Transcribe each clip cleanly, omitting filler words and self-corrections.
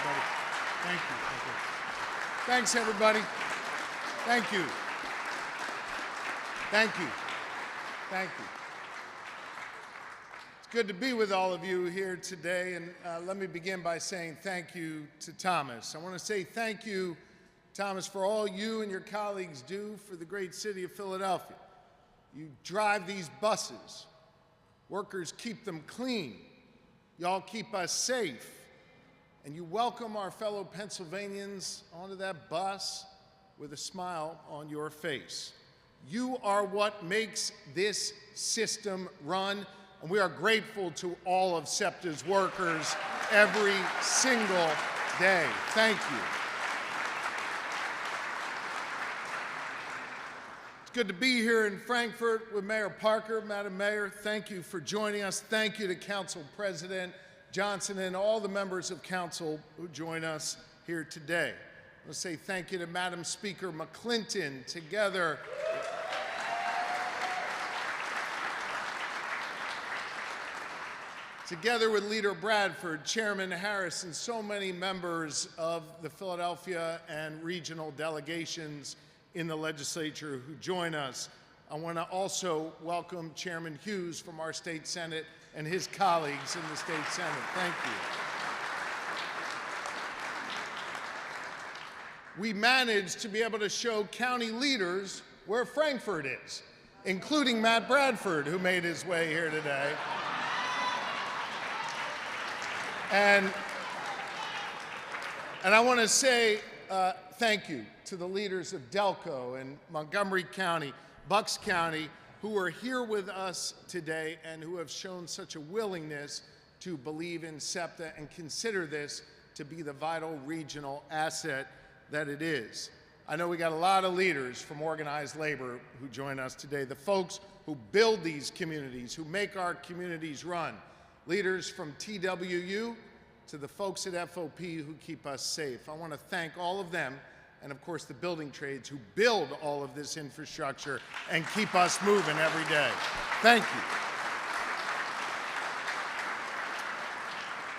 everybody. Thank you. Thanks, everybody. Thank you. Thank you. Thank you. It's good to be with all of you here today, and let me begin by saying thank you to Thomas. I want to say thank you, Thomas, for all you and your colleagues do for the great city of Philadelphia. You drive these buses. Workers keep them clean. Y'all keep us safe. And you welcome our fellow Pennsylvanians onto that bus with a smile on your face. You are what makes this system run, and we are grateful to all of SEPTA's workers every single day. Thank you. It's good to be here in Frankfurt with Mayor Parker. Madam Mayor, thank you for joining us. Thank you to Council President Johnson and all the members of Council who join us here today. I want to say thank you to Madam Speaker McClinton. Together with Leader Bradford, Chairman Harris, and so many members of the Philadelphia and regional delegations in the legislature who join us. I want to also welcome Chairman Hughes from our state Senate and his colleagues in the state Senate. Thank you. We managed to be able to show county leaders where Frankfurt is, including Matt Bradford, who made his way here today. And I want to say thank you to the leaders of Delco and Montgomery County, Bucks County, who are here with us today and who have shown such a willingness to believe in SEPTA and consider this to be the vital regional asset that it is. I know we got a lot of leaders from organized labor who join us today, the folks who build these communities, who make our communities run, leaders from TWU to the folks at FOP who keep us safe. I want to thank all of them, and of course the building trades who build all of this infrastructure and keep us moving every day. Thank you.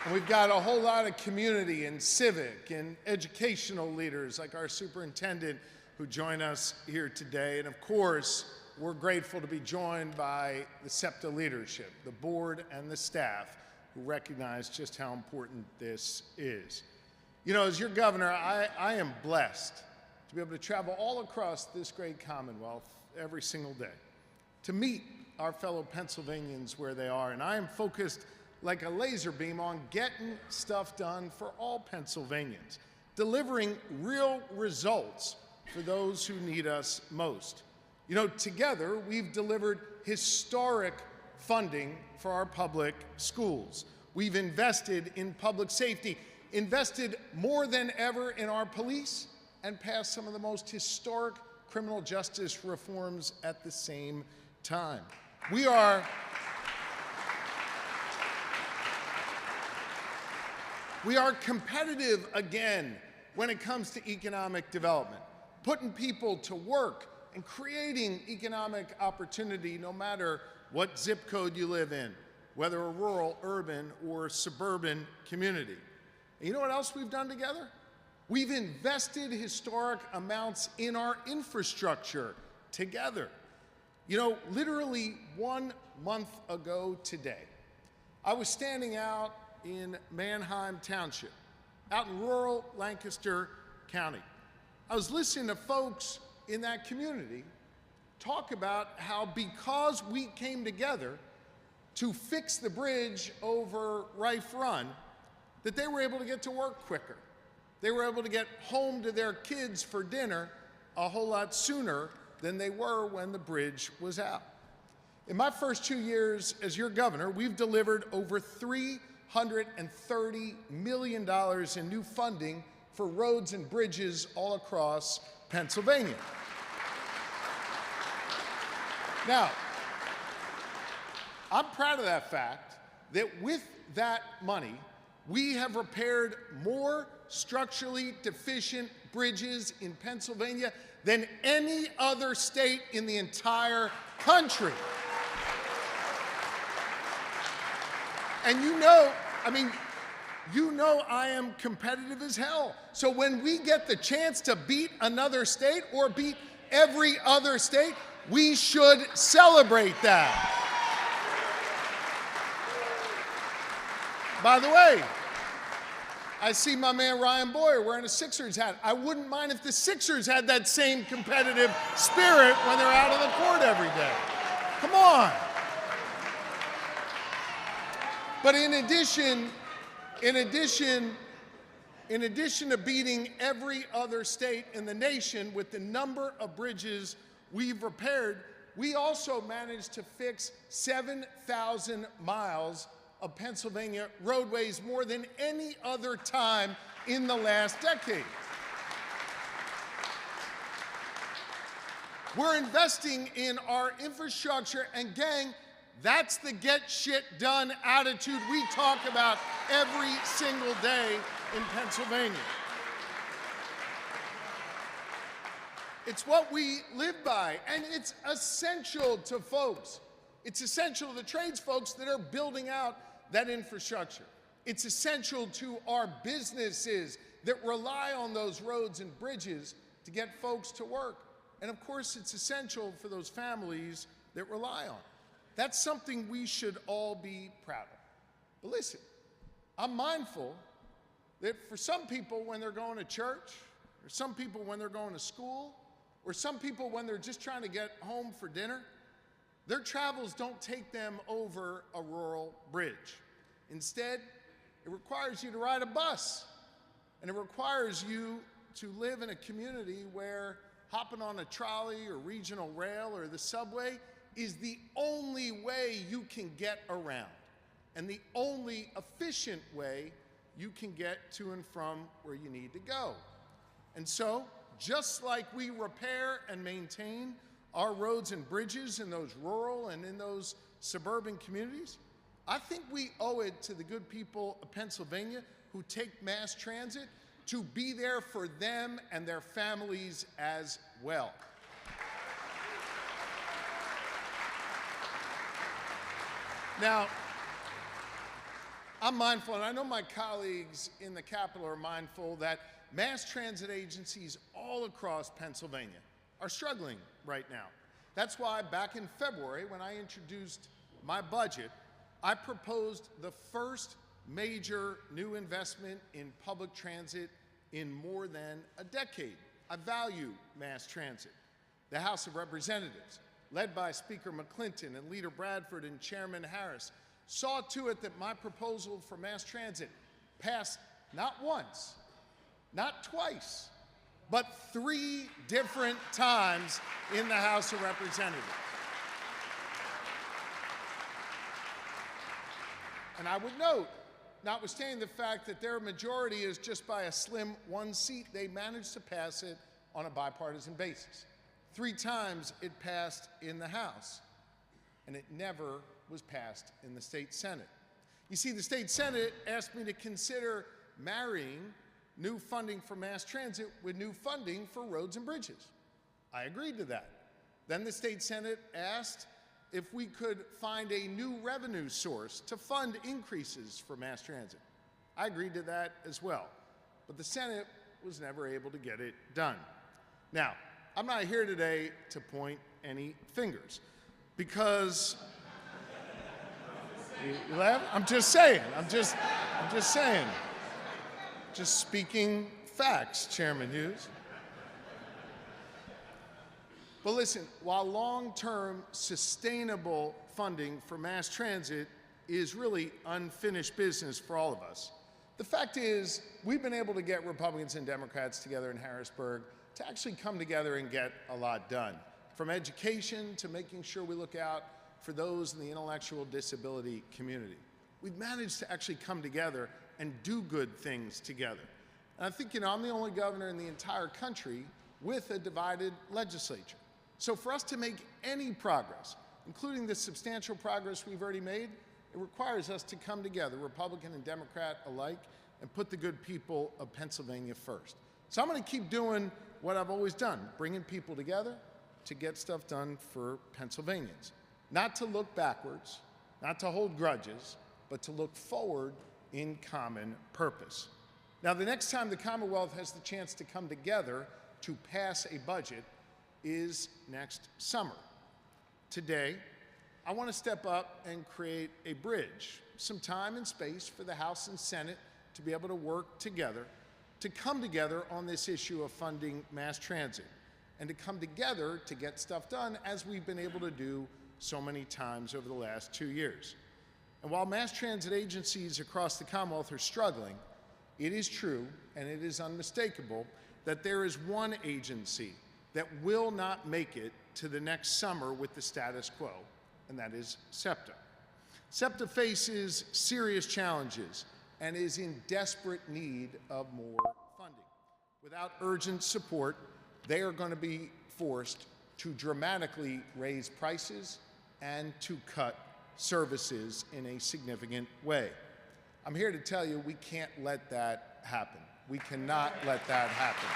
And we've got a whole lot of community and civic and educational leaders like our superintendent who join us here today. And of course, we're grateful to be joined by the SEPTA leadership, the board and the staff who recognize just how important this is. You know, as your governor, I am blessed to be able to travel all across this great Commonwealth every single day to meet our fellow Pennsylvanians where they are. And I am focused like a laser beam on getting stuff done for all Pennsylvanians, delivering real results for those who need us most. You know, together we've delivered historic funding for our public schools. We've invested in public safety, invested more than ever in our police, and passed some of the most historic criminal justice reforms at the same time. We are competitive again when it comes to economic development, putting people to work and creating economic opportunity no matter what zip code you live in, whether a rural, urban, or suburban community. And you know what else we've done together? We've invested historic amounts in our infrastructure together. You know, literally 1 month ago today, I was standing out in Manheim Township, out in rural Lancaster County. I was listening to folks in that community talk about how because we came together to fix the bridge over Rife Run, that they were able to get to work quicker. They were able to get home to their kids for dinner a whole lot sooner than they were when the bridge was out. In my first 2 years as your governor, we've delivered over $330 million in new funding for roads and bridges all across Pennsylvania. Now, I'm proud of that fact that with that money, we have repaired more structurally deficient bridges in Pennsylvania than any other state in the entire country. And you know, I mean, you know I am competitive as hell. So when we get the chance to beat another state or beat every other state, we should celebrate that. By the way, I see my man Ryan Boyer wearing a Sixers hat. I wouldn't mind if the Sixers had that same competitive spirit when they're out on the court every day. Come on. But in addition to beating every other state in the nation with the number of bridges we've repaired, we also managed to fix 7,000 miles of Pennsylvania roadways, more than any other time in the last decade. We're investing in our infrastructure, and gang, that's the get shit done attitude we talk about every single day in Pennsylvania. It's what we live by, and it's essential to folks. It's essential to the trades folks that are building out that infrastructure. It's essential to our businesses that rely on those roads and bridges to get folks to work. And of course, it's essential for those families that rely on it. That's something we should all be proud of. But listen, I'm mindful that for some people when they're going to church, or some people when they're going to school, or some people when they're just trying to get home for dinner, their travels don't take them over a rural bridge. Instead, it requires you to ride a bus, and it requires you to live in a community where hopping on a trolley or regional rail or the subway is the only way you can get around, and the only efficient way you can get to and from where you need to go. And so, just like we repair and maintain our roads and bridges in those rural and in those suburban communities, I think we owe it to the good people of Pennsylvania who take mass transit to be there for them and their families as well. Now, I'm mindful, and I know my colleagues in the Capitol are mindful, that mass transit agencies all across Pennsylvania are struggling right now. That's why back in February, when I introduced my budget, I proposed the first major new investment in public transit in more than a decade. I value mass transit. The House of Representatives, led by Speaker McClinton and Leader Bradford and Chairman Harris, saw to it that my proposal for mass transit passed not once, not twice, but 3 different times in the House of Representatives. And I would note, notwithstanding the fact that their majority is just by a slim 1 seat, they managed to pass it on a bipartisan basis. 3 times it passed in the House, and it never was passed in the state Senate. You see, the state Senate asked me to consider marrying new funding for mass transit with new funding for roads and bridges. I agreed to that. Then the state Senate asked if we could find a new revenue source to fund increases for mass transit. I agreed to that as well, but the Senate was never able to get it done. Now, I'm not here today to point any fingers, because you laugh? I'm just saying. Just speaking facts, Chairman Hughes. But listen, while long-term sustainable funding for mass transit is really unfinished business for all of us, the fact is we've been able to get Republicans and Democrats together in Harrisburg to actually come together and get a lot done, from education to making sure we look out for those in the intellectual disability community. We've managed to actually come together and do good things together. And I think, I'm the only governor in the entire country with a divided legislature. So for us to make any progress, including the substantial progress we've already made, it requires us to come together, Republican and Democrat alike, and put the good people of Pennsylvania first. So I'm going to keep doing what I've always done, bringing people together to get stuff done for Pennsylvanians. Not to look backwards, not to hold grudges, but to look forward in common purpose. Now, the next time the Commonwealth has the chance to come together to pass a budget is next summer. Today, I want to step up and create a bridge, some time and space for the House and Senate to be able to work together, to come together on this issue of funding mass transit, and to come together to get stuff done as we've been able to do so many times over the last 2 years. And while mass transit agencies across the Commonwealth are struggling, it is true and it is unmistakable that there is one agency that will not make it to the next summer with the status quo, and that is SEPTA. SEPTA faces serious challenges and is in desperate need of more funding. Without urgent support, they are going to be forced to dramatically raise prices and to cut services in a significant way. I'm here to tell you we can't let that happen. We cannot let that happen.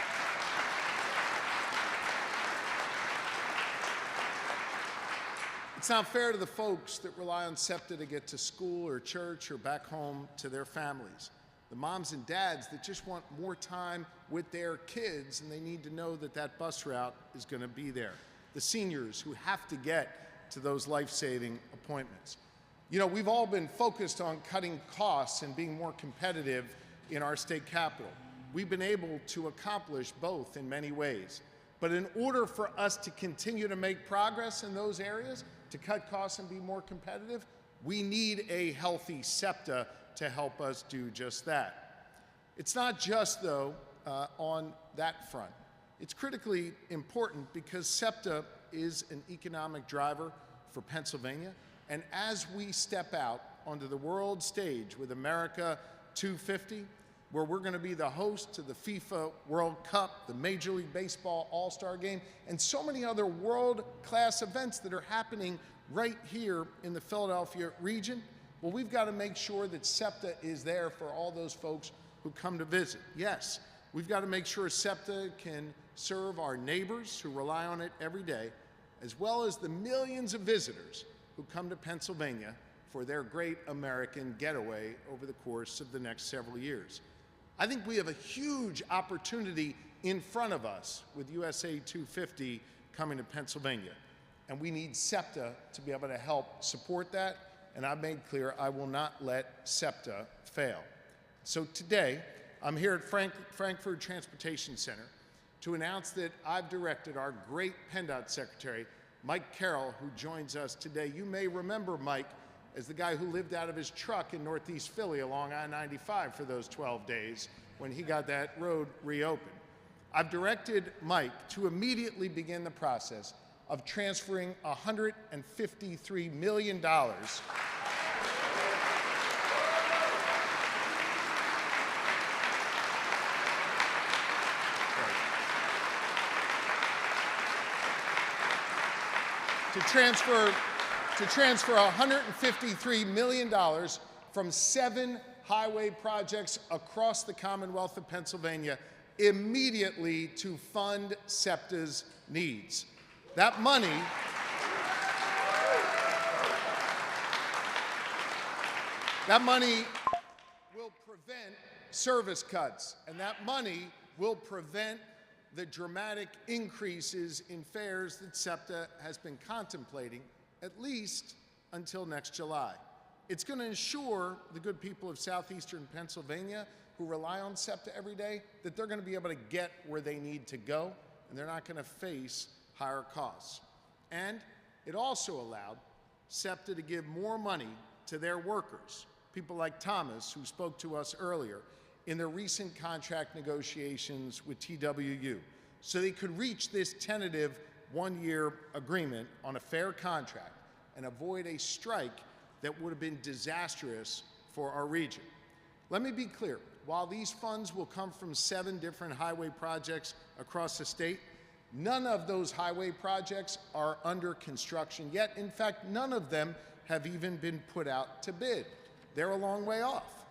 It's not fair to the folks that rely on SEPTA to get to school or church or back home to their families. The moms and dads that just want more time with their kids and they need to know that that bus route is going to be there. The seniors who have to get to those life-saving appointments. You know, we've all been focused on cutting costs and being more competitive in our state capital. We've been able to accomplish both in many ways. But in order for us to continue to make progress in those areas, to cut costs and be more competitive, we need a healthy SEPTA to help us do just that. It's not just, though, on that front. It's critically important because SEPTA is an economic driver for Pennsylvania. And as we step out onto the world stage with America 250, where we're going to be the host to the FIFA World Cup, the Major League Baseball All-Star Game, and so many other world-class events that are happening right here in the Philadelphia region, well, we've got to make sure that SEPTA is there for all those folks who come to visit. Yes, we've got to make sure SEPTA can serve our neighbors who rely on it every day, as well as the millions of visitors who come to Pennsylvania for their great American getaway over the course of the next several years. I think we have a huge opportunity in front of us with USA 250 coming to Pennsylvania, and we need SEPTA to be able to help support that, and I've made clear I will not let SEPTA fail. So today, I'm here at Frankfurt Transportation Center to announce that I've directed our great PennDOT Secretary, Mike Carroll, who joins us today. You may remember Mike as the guy who lived out of his truck in Northeast Philly along I-95 for those 12 days when he got that road reopened. I've directed Mike to immediately begin the process of transferring $153 million to transfer $153 million from 7 highway projects across the Commonwealth of Pennsylvania immediately to fund SEPTA's needs. That money will prevent service cuts, and that money will prevent the dramatic increases in fares that SEPTA has been contemplating, at least until next July. It's going to ensure the good people of southeastern Pennsylvania who rely on SEPTA every day that they're going to be able to get where they need to go, and they're not going to face higher costs. And it also allowed SEPTA to give more money to their workers, people like Thomas, who spoke to us earlier, in their recent contract negotiations with TWU, so they could reach this tentative one-year agreement on a fair contract and avoid a strike that would have been disastrous for our region. Let me be clear, while these funds will come from 7 different highway projects across the state, none of those highway projects are under construction yet. In fact, none of them have even been put out to bid. They're a long way off.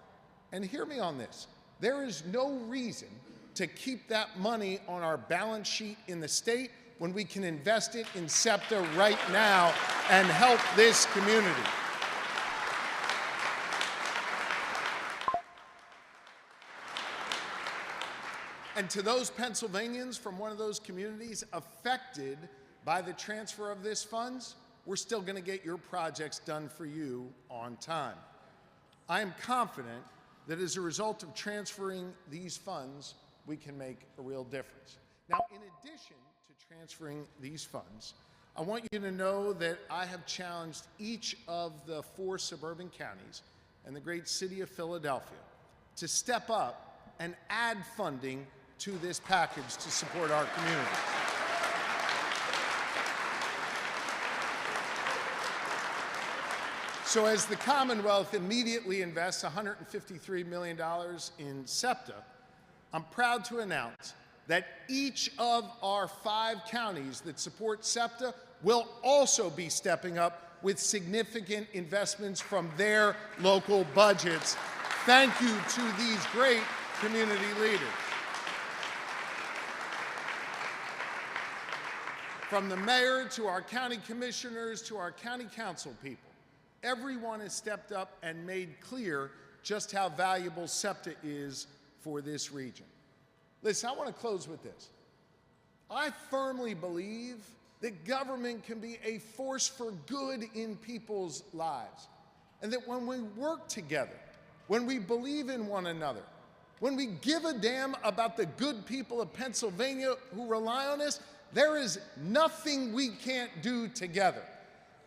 And hear me on this. There is no reason to keep that money on our balance sheet in the state when we can invest it in SEPTA right now and help this community. And to those Pennsylvanians from one of those communities affected by the transfer of this funds, we're still going to get your projects done for you on time. I am confident that as a result of transferring these funds, we can make a real difference. Now, in addition to transferring these funds, I want you to know that I have challenged each of the 4 suburban counties and the great city of Philadelphia to step up and add funding to this package to support our community. So as the Commonwealth immediately invests $153 million in SEPTA, I'm proud to announce that each of our 5 counties that support SEPTA will also be stepping up with significant investments from their local budgets. Thank you to these great community leaders. From the mayor to our county commissioners to our county council people, everyone has stepped up and made clear just how valuable SEPTA is for this region. Listen, I want to close with this. I firmly believe that government can be a force for good in people's lives, and that when we work together, when we believe in one another, when we give a damn about the good people of Pennsylvania who rely on us, there is nothing we can't do together.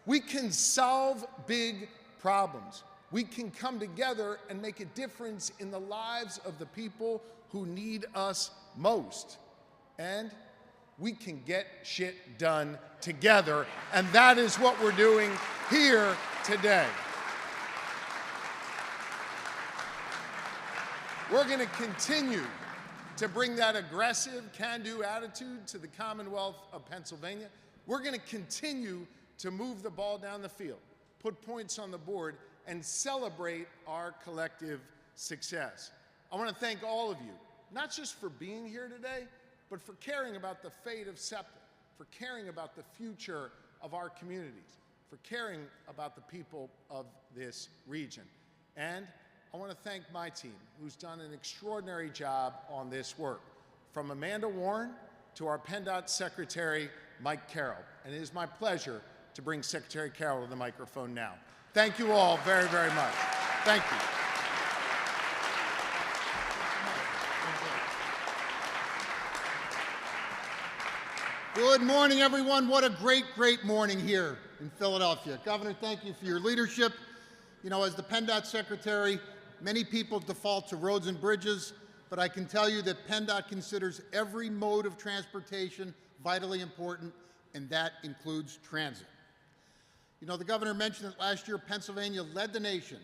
We can solve big problems. We can come together and make a difference in the lives of the people who need us most. And we can get shit done together, and that is what we're doing here today. We're going to continue to bring that aggressive, can-do attitude to the Commonwealth of Pennsylvania. We're going to continue to move the ball down the field, put points on the board, and celebrate our collective success. I want to thank all of you, not just for being here today, but for caring about the fate of SEPTA, for caring about the future of our communities, for caring about the people of this region. And I want to thank my team, who's done an extraordinary job on this work, from Amanda Warren to our PennDOT Secretary, Mike Carroll. And it is my pleasure to bring Secretary Carroll to the microphone now. Thank you all very, very much. Thank you. Good morning, everyone. What a great, great morning here in Philadelphia. Governor, thank you for your leadership. You know, as the PennDOT Secretary, many people default to roads and bridges, but I can tell you that PennDOT considers every mode of transportation vitally important, and that includes transit. You know, the governor mentioned that last year Pennsylvania led the nation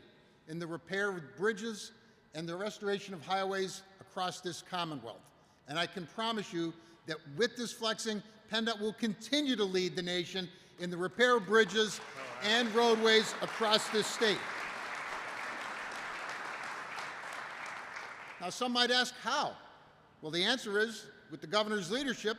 in the repair of bridges and the restoration of highways across this Commonwealth. And I can promise you that with this flexing, PennDOT will continue to lead the nation in the repair of bridges and roadways across this state. Now, some might ask how. Well, the answer is, with the governor's leadership,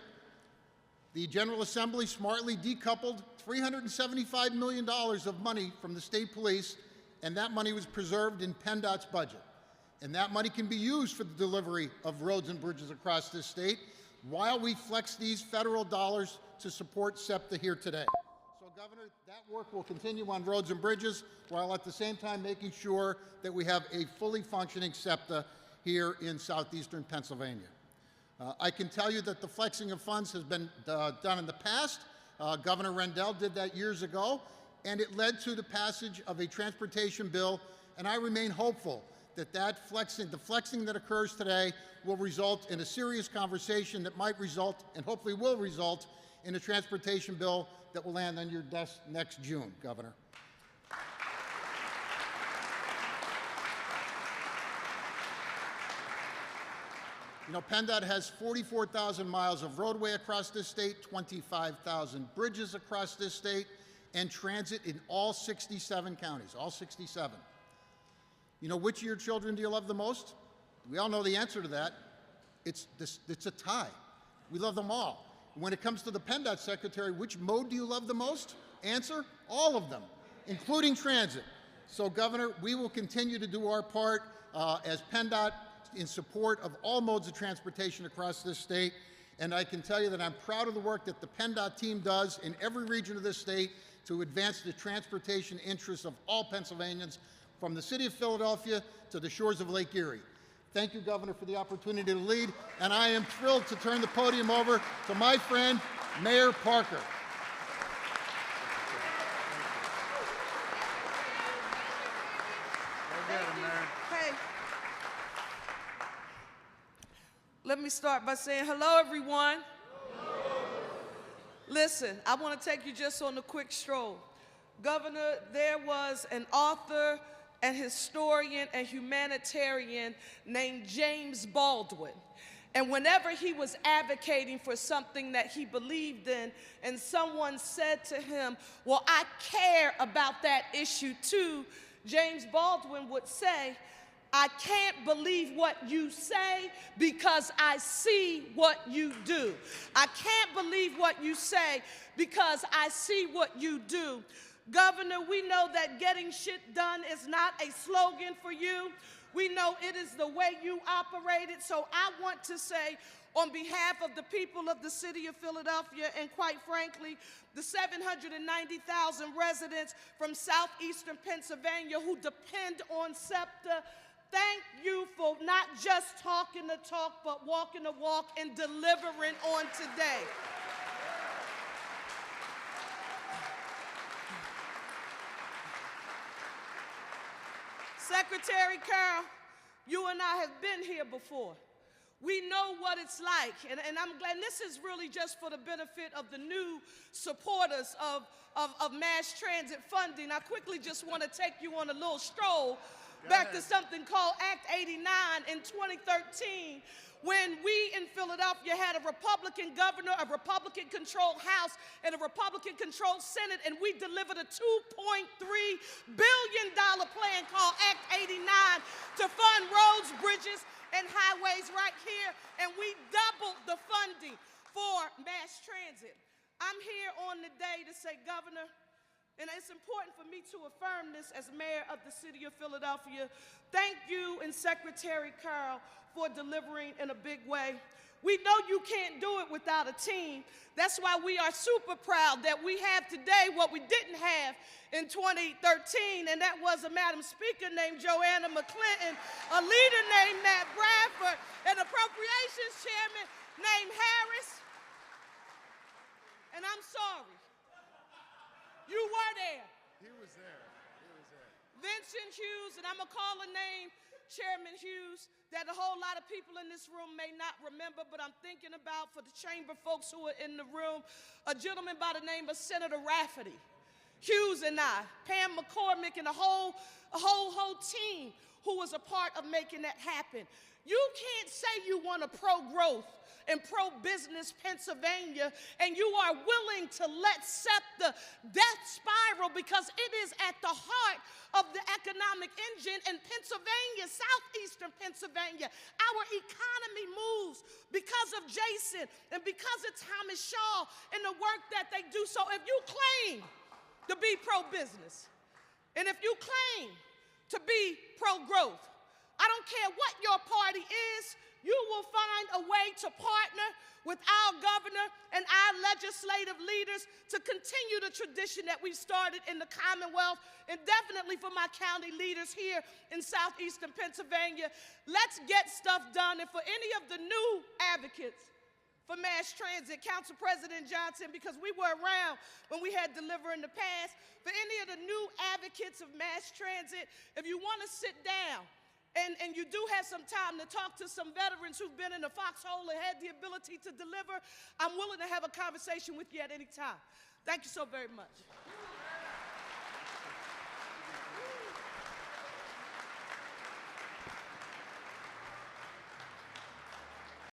the General Assembly smartly decoupled $375 million of money from the state police, and that money was preserved in PennDOT's budget. And that money can be used for the delivery of roads and bridges across this state while we flex these federal dollars to support SEPTA here today. So, Governor, that work will continue on roads and bridges while at the same time making sure that we have a fully functioning SEPTA here in southeastern Pennsylvania. I can tell you that the flexing of funds has been done in the past. Governor Rendell did that years ago, and it led to the passage of a transportation bill, and I remain hopeful that the flexing that occurs today will result in a serious conversation that might result, and hopefully will result, in a transportation bill that will land on your desk next June, Governor. You know, PennDOT has 44,000 miles of roadway across this state, 25,000 bridges across this state, and transit in all 67 counties, all 67. You know, which of your children do you love the most? We all know the answer to that. It's a tie. We love them all. When it comes to the PennDOT Secretary, which mode do you love the most? Answer, all of them, including transit. So, Governor, we will continue to do our part as PennDOT in support of all modes of transportation across this state. And I can tell you that I'm proud of the work that the PennDOT team does in every region of this state to advance the transportation interests of all Pennsylvanians, from the city of Philadelphia to the shores of Lake Erie. Thank you, Governor, for the opportunity to lead, and I am thrilled to turn the podium over to my friend, Mayor Parker. Hey, let me start by saying hello, everyone. Hello. Listen, I want to take you just on a quick stroll. Governor, there was an author, an historian, and humanitarian named James Baldwin. And whenever he was advocating for something that he believed in, and someone said to him, well, I care about that issue too, James Baldwin would say, I can't believe what you say because I see what you do. I can't believe what you say because I see what you do. Governor, we know that getting shit done is not a slogan for you. We know it is the way you operated. So I want to say, on behalf of the people of the city of Philadelphia, and quite frankly, the 790,000 residents from southeastern Pennsylvania who depend on SEPTA, thank you for not just talking the talk, but walking the walk and delivering on today. Secretary Carroll, you and I have been here before. We know what it's like, and I'm glad this is really just for the benefit of the new supporters of mass transit funding. I quickly just want to take you on a little stroll back to something called Act 89 in 2013, when we in Philadelphia had a Republican governor, a Republican-controlled House, and a Republican-controlled Senate, and we delivered a $2.3 billion plan called Act 89 to fund roads, bridges, and highways right here, and we doubled the funding for mass transit. I'm here on the day to say, Governor, and it's important for me to affirm this as mayor of the city of Philadelphia, thank you and Secretary Carroll for delivering in a big way. We know you can't do it without a team. That's why we are super proud that we have today what we didn't have in 2013, and that was a Madam Speaker named Joanna McClinton, a leader named Matt Bradford, an appropriations chairman named Harris. And I'm sorry. You were there. He was there. Vincent Hughes, and I'm going to call a name, Chairman Hughes, that a whole lot of people in this room may not remember, but I'm thinking about for the chamber folks who are in the room, a gentleman by the name of Senator Rafferty. Hughes and I, Pam McCormick, and a whole team who was a part of making that happen. You can't say you want a pro-growth and pro-business Pennsylvania, and you are willing to let SEPTA death spiral because it is at the heart of the economic engine in Pennsylvania, southeastern Pennsylvania. Our economy moves because of Jason and because of Thomas Shaw and the work that they do. So if you claim to be pro-business, and if you claim to be pro-growth, I don't care what your party is, you will find a way to partner with our governor and our legislative leaders to continue the tradition that we started in the Commonwealth, and definitely for my county leaders here in southeastern Pennsylvania. Let's get stuff done. And for any of the new advocates for mass transit, Council President Johnson, because we were around when we had Deliver in the past, for any of the new advocates of mass transit, if you want to sit down, and you do have some time to talk to some veterans who've been in the foxhole and had the ability to deliver, I'm willing to have a conversation with you at any time. Thank you so very much.